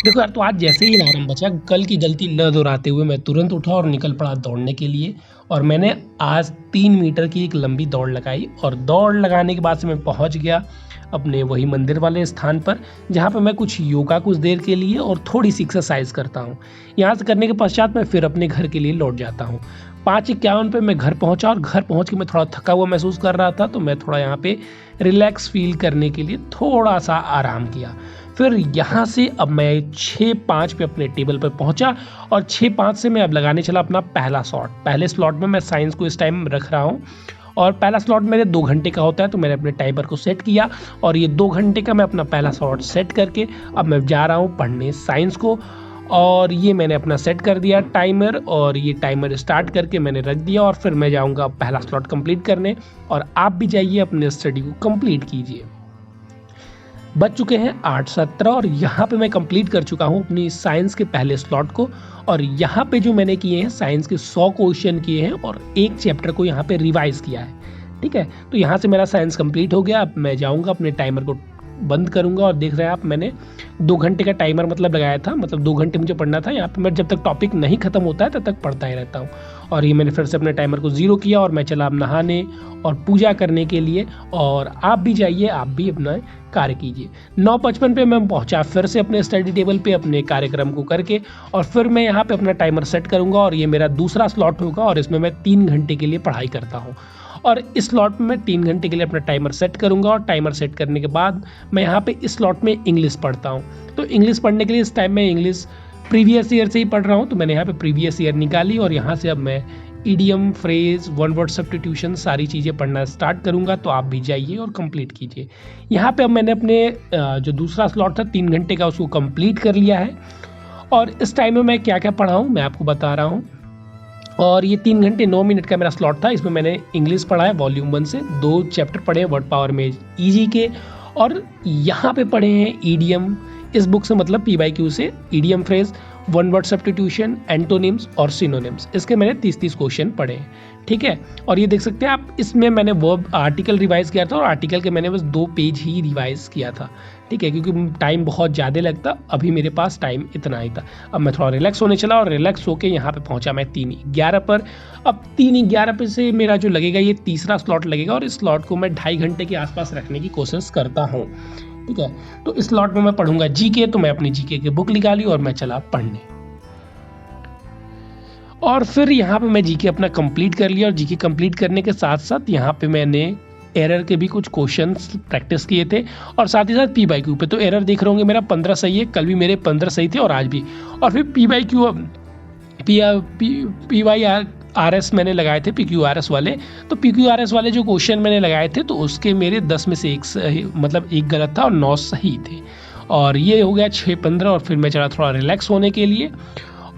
देखो यार, तो आज जैसे ही अलार्म बजा, कल की गलती न दोहराते हुए मैं तुरंत उठा और निकल पड़ा दौड़ने के लिए। और मैंने आज 3 मीटर की एक लंबी दौड़ लगाई और दौड़ लगाने के बाद से मैं पहुंच गया अपने वही मंदिर वाले स्थान पर, जहां पर मैं कुछ योगा कुछ देर के लिए और थोड़ी सी एक्सरसाइज करता हूं। यहाँ से करने के पश्चात मैं फिर अपने घर के लिए लौट जाता हूँ। 5:51 पे मैं घर पहुंचा और घर पहुंच के मैं थोड़ा थका हुआ महसूस कर रहा था, तो मैं थोड़ा यहाँ पे रिलैक्स फील करने के लिए थोड़ा सा आराम किया। फिर यहाँ से अब मैं 6:05 पे अपने टेबल पर पहुंचा और 6:05 से मैं अब लगाने चला अपना पहला शॉट। पहले स्लॉट में मैं साइंस को इस टाइम रख रहा हूँ और पहला स्लॉट मेरे 2 घंटे का होता है, तो मैंने अपने टाइमर को सेट किया और ये 2 घंटे का मैं अपना पहला स्लॉट सेट करके अब मैं जा रहा हूँ पढ़ने साइंस को। और ये मैंने अपना सेट कर दिया टाइमर और ये टाइमर स्टार्ट करके मैंने रख दिया और फिर मैं जाऊँगा पहला स्लॉट कंप्लीट करने। और आप भी जाइए अपने स्टडी को कंप्लीट कीजिए। बज चुके हैं 8:17 और यहाँ पे मैं कंप्लीट कर चुका हूँ अपनी साइंस के पहले स्लॉट को। और यहाँ पे जो मैंने किए हैं साइंस के 100 क्वेश्चन किए हैं और एक चैप्टर को यहाँ पे रिवाइज किया है। ठीक है, तो यहाँ से मेरा साइंस कंप्लीट हो गया। अब मैं जाऊँगा अपने टाइमर को बंद करूँगा और देख रहे हैं आप, मैंने 2 घंटे का टाइमर मतलब लगाया था, मतलब 2 घंटे मुझे पढ़ना था। यहाँ पे मैं जब तक टॉपिक नहीं खत्म होता है तब तक पढ़ता ही रहता हूँ। और ये मैंने फिर से अपने टाइमर को 0 किया और मैं चला अब नहाने और पूजा करने के लिए। और आप भी जाइए, आप भी अपना कार्य कीजिए। 9:55 पे मैं पहुंचा फिर से अपने स्टडी टेबल पे अपने कार्यक्रम को करके और फिर मैं यहाँ पे अपना टाइमर सेट करूँगा और ये मेरा दूसरा स्लॉट होगा और इसमें मैं 3 घंटे के लिए पढ़ाई करता हूँ। और इस स्लॉट में मैं 3 घंटे के लिए अपना टाइमर सेट करूँगा और टाइमर सेट करने के बाद मैं यहाँ पे इस स्लॉट में इंग्लिश पढ़ता हूँ। तो इंग्लिश पढ़ने के लिए इस टाइम मैं इंग्लिश प्रीवियस ईयर से ही पढ़ रहा हूँ, तो मैंने यहाँ पे प्रीवियस ईयर निकाली और यहाँ से अब मैं idiom, phrase, one word substitution सारी चीज़ें पढ़ना स्टार्ट करूँगा। तो आप भी जाइए और कंप्लीट कीजिए। यहाँ पे अब मैंने अपने जो दूसरा स्लॉट था 3 घंटे का उसको कंप्लीट कर लिया है। और इस टाइम में मैं क्या क्या पढ़ा हूँ मैं आपको बता रहा हूँ। और ये 3 घंटे 9 मिनट का मेरा स्लॉट था। इसमें मैंने इंग्लिश पढ़ा है वॉल्यूम 1 से, 2 चैप्टर पढ़े हैं वर्ड पावर में ईजी के। और यहाँ पे पढ़े हैं ईडियम, इस बुक से मतलब PYQ से idiom, phrase, one word substitution, antonyms और सिनोनिम्स। इसके मैंने 30-30 क्वेश्चन पढ़े हैं। ठीक है, और ये देख सकते हैं आप, इसमें मैंने वर्ब आर्टिकल रिवाइज किया था और आर्टिकल के मैंने बस 2 पेज ही रिवाइज किया था। ठीक है, क्योंकि टाइम बहुत ज़्यादा लगता, अभी मेरे पास टाइम इतना ही था। अब मैं थोड़ा रिलैक्स होने चला और रिलैक्स होकर यहाँ पे पहुँचा मैं 3:11 पर। अब 3:11 पे से मेरा जो लगेगा ये तीसरा स्लॉट लगेगा और इस स्लॉट को मैं 2.5 घंटे के आसपास रखने की कोशिश करता हूँ। ठीक है, तो इस स्लॉट में मैं पढ़ूंगा जीके, तो मैं अपनी जीके की बुक निकाली और मैं चला पढ़ने। और फिर यहाँ पे मैं जीके अपना कंप्लीट कर लिया और जीके कंप्लीट करने के साथ साथ यहाँ पे मैंने एरर के भी कुछ क्वेश्चंस प्रैक्टिस किए थे और साथ ही साथ PYQ पे। तो एरर देख रहे होंगे मेरा 15 सही है, कल भी मेरे 15 सही थे और आज भी। और फिर PYQ PYRS मैंने लगाए थे, PQRS वाले। तो PQRS वाले जो क्वेश्चन मैंने लगाए थे तो उसके मेरे 10 में से 1 सही, मतलब 1 गलत था और 9 सही थे। और ये हो गया 6:15 और फिर मैं चला थोड़ा रिलैक्स होने के लिए।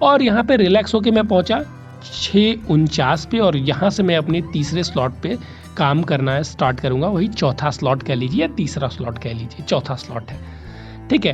और यहाँ पे रिलैक्स होके मैं पहुँचा 6:49 पे और यहाँ से मैं अपने तीसरे स्लॉट पे काम करना स्टार्ट करूँगा। वही चौथा स्लॉट कह लीजिए या तीसरा स्लॉट कह लीजिए, चौथा स्लॉट है। ठीक है,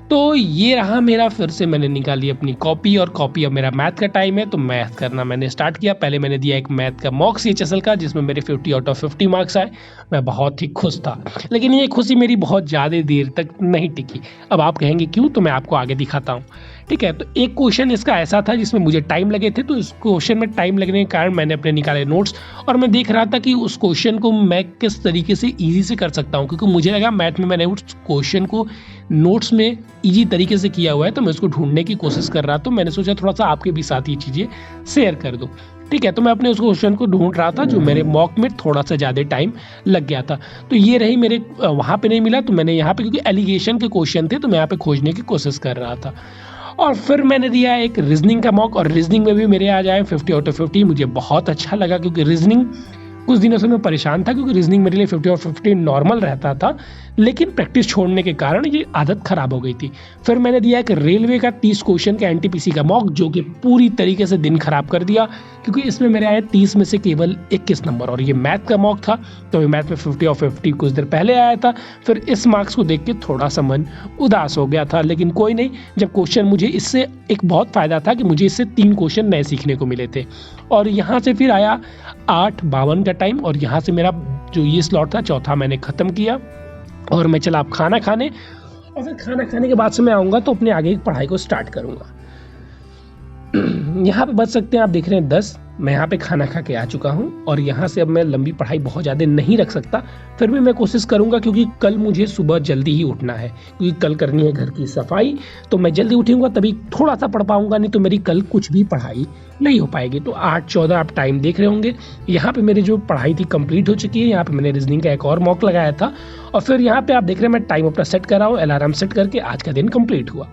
तो ये रहा मेरा। फिर से मैंने निकाली अपनी कॉपी और कॉपी, अब मेरा मैथ का टाइम है तो मैथ करना मैंने स्टार्ट किया। पहले मैंने दिया एक मैथ का मॉक CHSL का जिसमें मेरे 50 आउट ऑफ 50 मार्क्स आए। मैं बहुत ही खुश था, लेकिन ये खुशी मेरी बहुत ज़्यादा देर तक नहीं टिकी। अब आप कहेंगे क्यों, तो मैं आपको आगे दिखाता हूँ। ठीक है, तो एक क्वेश्चन इसका ऐसा था जिसमें मुझे टाइम लगे थे, तो इस क्वेश्चन में टाइम लगने के कारण मैंने अपने निकाले नोट्स और मैं देख रहा था कि उस क्वेश्चन को मैं किस तरीके से ईजी से कर सकता हूँ, क्योंकि मुझे लगा मैथ में मैंने उस क्वेश्चन को नोट्स में ईजी तरीके से किया हुआ है, तो मैं उसको ढूंढने की कोशिश कर रहा। तो मैंने सोचा थोड़ा सा आपके भी साथ ये चीज़ें शेयर कर दूँ। ठीक है, तो मैं अपने उस क्वेश्चन को ढूंढ रहा था जो मेरे मॉक में थोड़ा सा ज़्यादा टाइम लग गया था। तो ये रही मेरे, वहाँ पे नहीं मिला तो मैंने यहाँ पे, क्योंकि एलिगेशन के क्वेश्चन थे तो मैं यहाँ पे खोजने की कोशिश कर रहा था। और फिर मैंने दिया एक रीजनिंग का मॉक और रीजनिंग में भी मेरे आ जाए 50 आउट ऑफ 50। मुझे बहुत अच्छा लगा क्योंकि रीजनिंग कुछ दिनों से मैं परेशान था, क्योंकि रीजनिंग मेरे लिए 50 और 50 नॉर्मल रहता था, लेकिन प्रैक्टिस छोड़ने के कारण ये आदत खराब हो गई थी। फिर मैंने दिया एक रेलवे का 30 क्वेश्चन का NTPC का मॉक, जो कि पूरी तरीके से दिन खराब कर दिया, क्योंकि इसमें मेरे आए 30 में से केवल 21 नंबर। और ये मैथ का मॉक था, तो मैथ में 50 और 50 कुछ देर पहले आया था। फिर इस मार्क्स को देख के थोड़ा सा मन उदास हो गया था, लेकिन कोई नहीं। जब क्वेश्चन, मुझे इससे एक बहुत फ़ायदा था कि मुझे इससे 3 क्वेश्चन नए सीखने को मिले थे। और यहाँ से फिर आया 8:52 का टाइम और यहाँ से मेरा जो ये स्लॉट था चौथा मैंने ख़त्म किया और मैं चला अब खाना खाने। और फिर खाना खाने के बाद से मैं आऊँगा तो अपने आगे की पढ़ाई को स्टार्ट करूँगा। यहाँ पे बच सकते हैं, आप देख रहे हैं 10। मैं यहाँ पे खाना खा के आ चुका हूँ और यहाँ से अब मैं लंबी पढ़ाई बहुत ज़्यादा नहीं रख सकता, फिर भी मैं कोशिश करूँगा क्योंकि कल मुझे सुबह जल्दी ही उठना है, क्योंकि कल करनी है घर की सफाई। तो मैं जल्दी उठूँगा तभी थोड़ा सा पढ़ पाऊँगा, नहीं तो मेरी कल कुछ भी पढ़ाई नहीं हो पाएगी। तो 8:14 आप टाइम देख रहे होंगे। यहाँ पे मेरी जो पढ़ाई थी कंप्लीट हो चुकी है। यहाँ पे मैंने रीजनिंग का एक और मॉक लगाया था और फिर यहाँ पे आप देख रहे हैं मैं टाइम अपना सेट कर रहा हूँ, अलार्म सेट करके आज का दिन कंप्लीट हुआ।